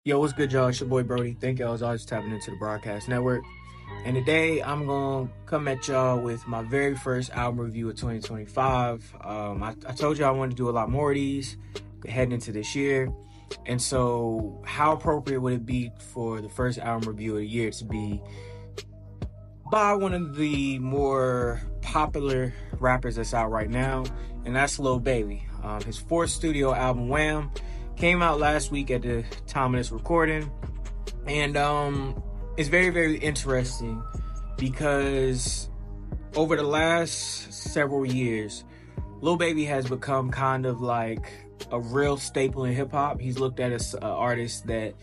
Yo, what's good, y'all? It's your boy Brody. Thank y'all as always tapping into the Broadcast Network. And today I'm gonna come at y'all with my very first album review of 2025. I told you I wanted to do a lot more of these heading into this year. And so how appropriate would it be for the first album review of the year to be by one of the more popular rappers that's out right now, and that's Lil Baby. His fourth studio album, Wham, came out last week at the time of this recording, and it's very, very interesting because over the last several years, Lil Baby has become kind of like a real staple in hip-hop. He's looked at as an artist that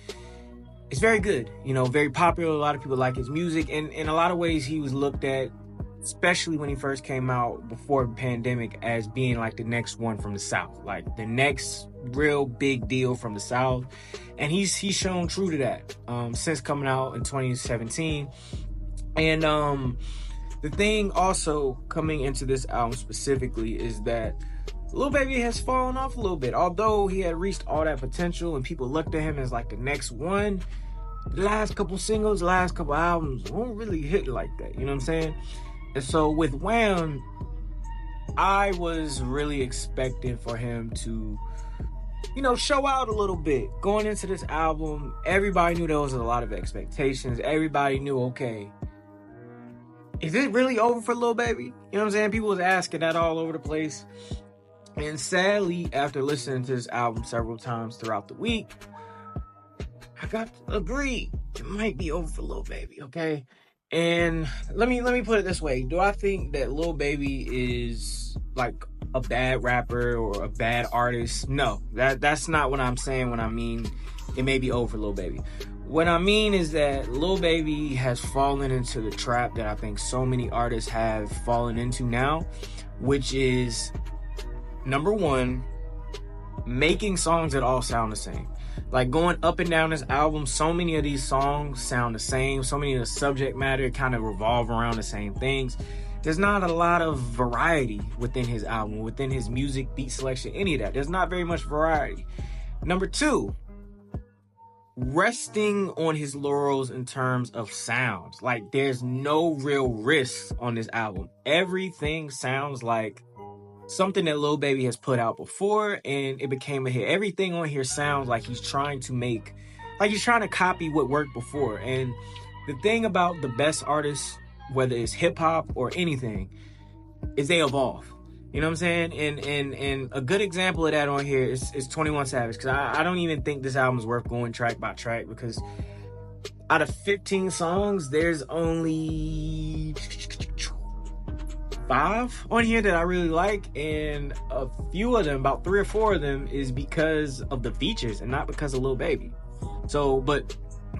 is very good, very popular. A lot of people like his music, and in a lot of ways he was looked at, especially when he first came out before the pandemic, as being like the next one from the South, like the next real big deal from the South. And he's shown true to that since coming out in 2017. And the thing also coming into this album specifically is that Lil Baby has fallen off a little bit. Although he had reached all that potential and people looked at him as like the next one, the last couple singles, the last couple albums won't really hit like that, you know what I'm saying? And so with Wham, I was really expecting for him to, show out a little bit. Going into this album, everybody knew there was a lot of expectations. Everybody knew, okay, is it really over for Lil Baby? You know what I'm saying? People was asking that all over the place. And sadly, after listening to this album several times throughout the week, I got to agree. It might be over for Lil Baby, okay? And let me put it this way. Do I think that Lil Baby is like a bad rapper or a bad artist? No, that's not what I'm saying when I mean it may be over for Lil Baby. What I mean is that Lil Baby has fallen into the trap that I think so many artists have fallen into now, which is, number one, making songs that all sound the same. Like going up and down this album, so many of these songs sound the same. So many of the subject matter kind of revolve around the same things. There's not a lot of variety within his album, within his music, beat selection, any of that. There's not very much variety. Number two, resting on his laurels in terms of sounds. Like there's no real risks on this album. Everything sounds like something that Lil Baby has put out before, and it became a hit. Everything on here sounds like he's trying to copy what worked before. And the thing about the best artists, whether it's hip-hop or anything, is they evolve. You know what I'm saying? And a good example of that on here is 21 Savage, because I don't even think this album is worth going track by track, because out of 15 songs, there's only 5 on here that I really like, and a few of them, about 3 or 4 of them, is because of the features and not because of Lil Baby. So, but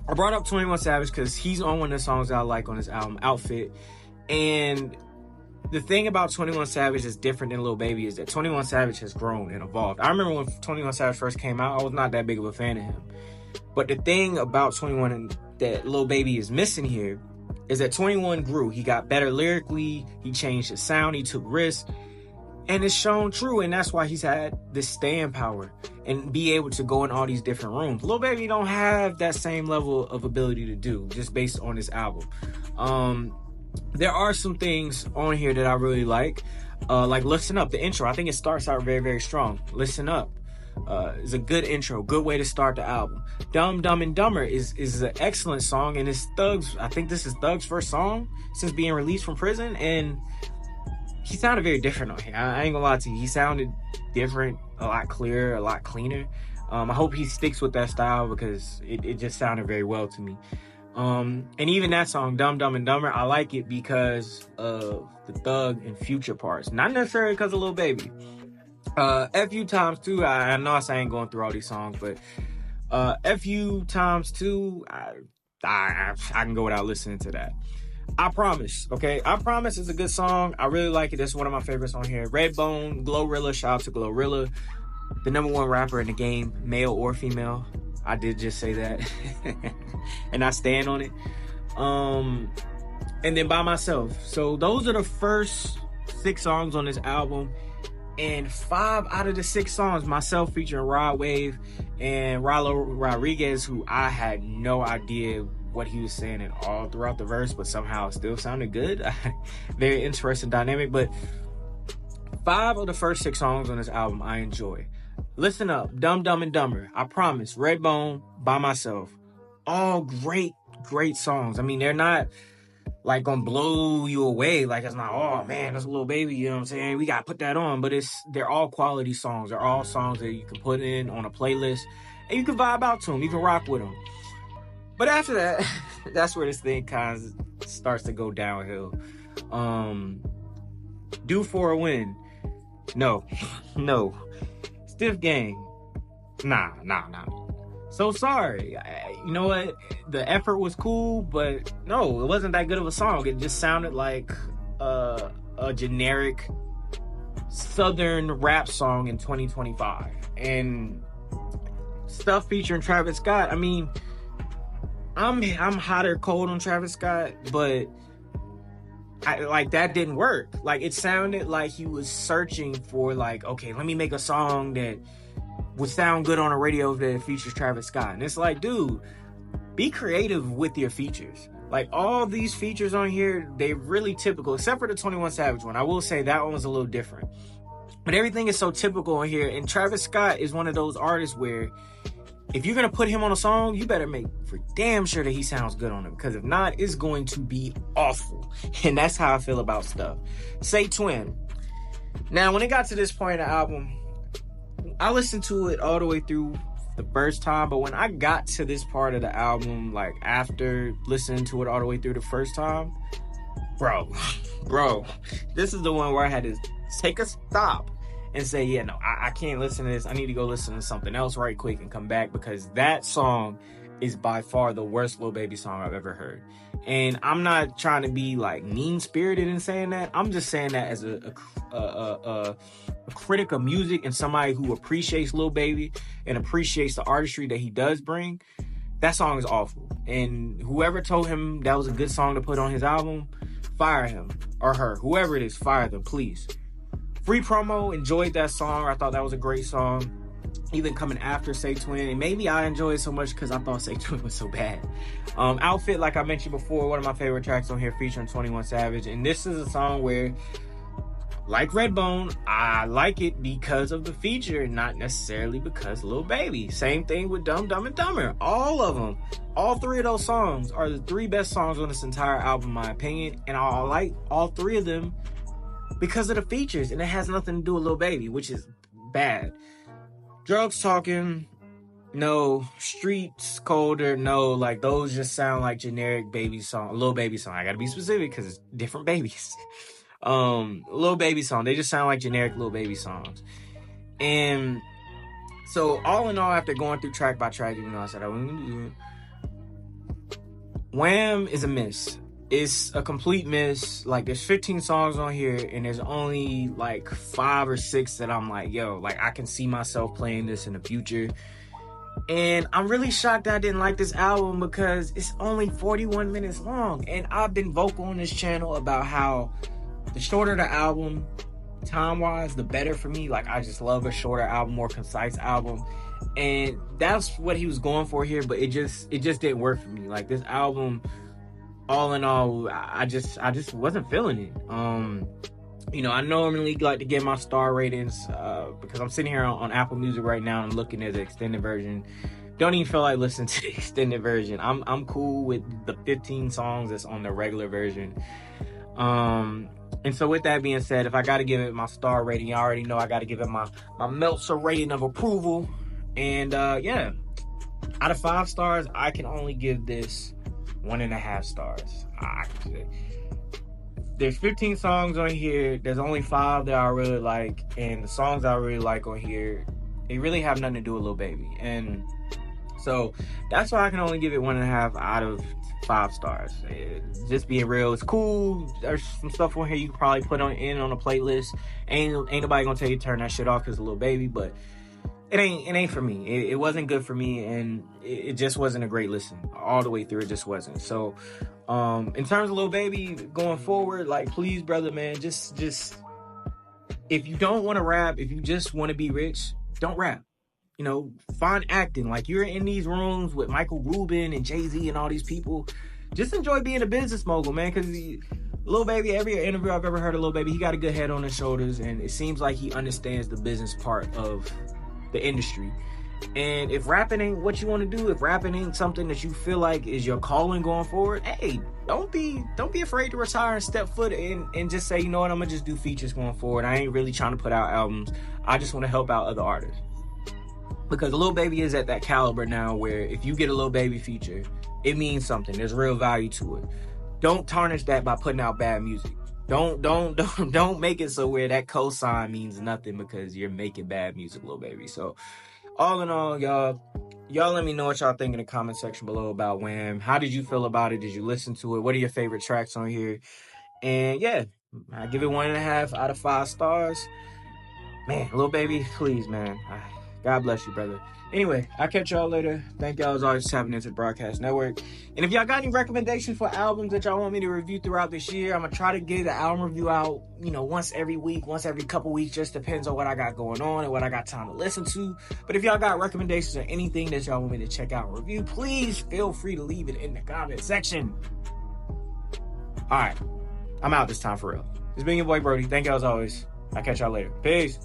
I brought up 21 Savage because he's on one of the songs that I like on his album, Outfit. And the thing about 21 Savage is different than Lil Baby is that 21 Savage has grown and evolved. I remember when 21 Savage first came out, I was not that big of a fan of him. But the thing about 21 that Lil Baby is missing here is that 21 grew. He got better lyrically, he changed his sound, he took risks, and it's shown true, and that's why he's had this staying power and be able to go in all these different rooms. Lil Baby don't have that same level of ability to do, just based on this album. There are some things on here that I really like Listen Up, the intro. I think it starts out very, very strong. Listen Up is a good intro, good way to start the album. Dumb, Dumb, and Dumber is an excellent song, and it's Thug's, I think this is Thug's first song since being released from prison, and he sounded very different on here. I ain't gonna lie to you, he sounded different, a lot clearer, a lot cleaner. I hope he sticks with that style because it just sounded very well to me. And even that song, Dumb, Dumb, and Dumber, I like it because of the Thug and Future parts, not necessarily because of Lil Baby. FU times 2, I know I ain't going through all these songs, but FU times 2, I can go without listening to that. I Promise, okay? I Promise is a good song. I really like it. It's one of my favorites on here. Redbone, Glorilla, shout out to Glorilla, the #1 rapper in the game, male or female. I did just say that. And I stand on it. And then By Myself. So those are the first 6 songs on this album. And 5 out of the 6 songs, myself featuring Rod Wave and Rallo Rodriguez, who I had no idea what he was saying at all throughout the verse, but somehow it still sounded good. Very interesting dynamic. But 5 of the first 6 songs on this album I enjoy. Listen Up, Dumb Dumb and Dumber, I Promise, Redbone, By Myself. All great songs. I mean, they're not like gonna blow you away. Like, it's not, oh man, that's a Lil Baby, you know what I'm saying? We gotta put that on. But they're all quality songs. They're all songs that you can put in on a playlist and you can vibe out to them. You can rock with them. But after that, that's where this thing kind of starts to go downhill. Due for a Win. No. Stiff Gang. Nah. So Sorry. You know what? The effort was cool, but no, it wasn't that good of a song. It just sounded like a generic Southern rap song in 2025. And stuff featuring Travis Scott. I mean, I'm hot or cold on Travis Scott, but that didn't work. Like, it sounded like he was searching for, like, okay, let me make a song that would sound good on a radio that features Travis Scott. And it's like, dude, be creative with your features. Like, all these features on here, they're really typical, except for the 21 Savage one. I will say that one was a little different. But everything is so typical on here. And Travis Scott is one of those artists where if you're going to put him on a song, you better make for damn sure that he sounds good on it. Because if not, it's going to be awful. And that's how I feel about stuff. Say Twin. Now, when it got to this point in the album, I listened to it all the way through the first time. But when I got to this part of the album, like after listening to it all the way through the first time, bro, this is the one where I had to take a stop and say, yeah, no, I can't listen to this. I need to go listen to something else right quick and come back, because that song is by far the worst Lil Baby song I've ever heard. And I'm not trying to be like mean-spirited in saying that. I'm just saying that as a critic of music and somebody who appreciates Lil Baby and appreciates the artistry that he does bring. That song is awful. And whoever told him that was a good song to put on his album, fire him or her. Whoever it is, fire them, please. Free Promo, enjoyed that song. I thought that was a great song. Even coming after Say Twin. And maybe I enjoyed it so much because I thought Say Twin was so bad. Outfit, like I mentioned before, one of my favorite tracks on here featuring 21 Savage. And this is a song where, like Redbone, I like it because of the feature, not necessarily because Lil Baby. Same thing with Dumb Dumb and Dumber. All of them. All 3 of those songs are the 3 best songs on this entire album, in my opinion. And I like all 3 of them because of the features, and it has nothing to do with Lil Baby, which is bad. Drugs Talking, no. Streets Colder, no. Like, those just sound like generic Baby song, Lil Baby song. I gotta be specific because it's different babies. Lil Baby song, they just sound like generic Lil Baby songs. And so, all in all, after going through track by track, even though I said I wasn't gonna do it, Wham is a miss. It's a complete miss. Like, there's 15 songs on here, and there's only like 5 or 6 that I'm like, yo, like, I can see myself playing this in the future. And I'm really shocked that I didn't like this album because it's only 41 minutes long. And I've been vocal on this channel about how the shorter the album, time-wise, the better for me. Like, I just love a shorter album, more concise album. And that's what he was going for here, but it just didn't work for me. Like, this album, all in all, I just wasn't feeling it. You know, I normally like to get my star ratings because I'm sitting here on Apple Music right now and looking at the extended version. Don't even feel like listening to the extended version. I'm cool with the 15 songs that's on the regular version. And so with that being said, if I got to give it my star rating, you already know I got to give it my Meltzer rating of approval. And yeah, out of 5 stars, I can only give this 1.5 stars. There's 15 songs on here. There's only 5 that I really like, and the songs I really like on here, they really have nothing to do with Lil Baby. And so that's why I can only give it 1.5 out of 5 stars. Just being real, it's cool. There's some stuff on here you can probably put on a playlist. Ain't nobody gonna tell you to turn that shit off because of Lil Baby, but it ain't for me. It wasn't good for me, and it just wasn't a great listen all the way through. It just wasn't. So in terms of Lil Baby going forward, like, please, brother, man, just if you don't want to rap, if you just want to be rich, don't rap. You know, find acting. Like, you're in these rooms with Michael Rubin and Jay-Z and all these people. Just enjoy being a business mogul, man, because Lil Baby, every interview I've ever heard of Lil Baby, he got a good head on his shoulders, and it seems like he understands the business part of the industry. And if rapping ain't what you want to do, if rapping ain't something that you feel like is your calling going forward, hey, don't be afraid to retire and step foot in and just say, you know what, I'm gonna just do features going forward. I ain't really trying to put out albums. I just want to help out other artists. Because Lil Baby is at that caliber now where if you get a Lil Baby feature, it means something. There's real value to it. Don't tarnish that by putting out bad music. Don't make it so where that cosign means nothing because you're making bad music, Lil Baby. So all in all, y'all let me know what y'all think in the comment section below about Wham. How did you feel about it? Did you listen to it? What are your favorite tracks on here? And yeah, I give it 1.5 out of 5 stars. Man, Lil Baby, please, man. God bless you, brother. Anyway, I'll catch y'all later. Thank y'all as always for tapping into the Broadcast Network. And if y'all got any recommendations for albums that y'all want me to review throughout this year, I'm going to try to get the album review out, you know, once every week, once every couple weeks. Just depends on what I got going on and what I got time to listen to. But if y'all got recommendations or anything that y'all want me to check out and review, please feel free to leave it in the comment section. All right. I'm out this time for real. It's been your boy Brody. Thank y'all as always. I'll catch y'all later. Peace.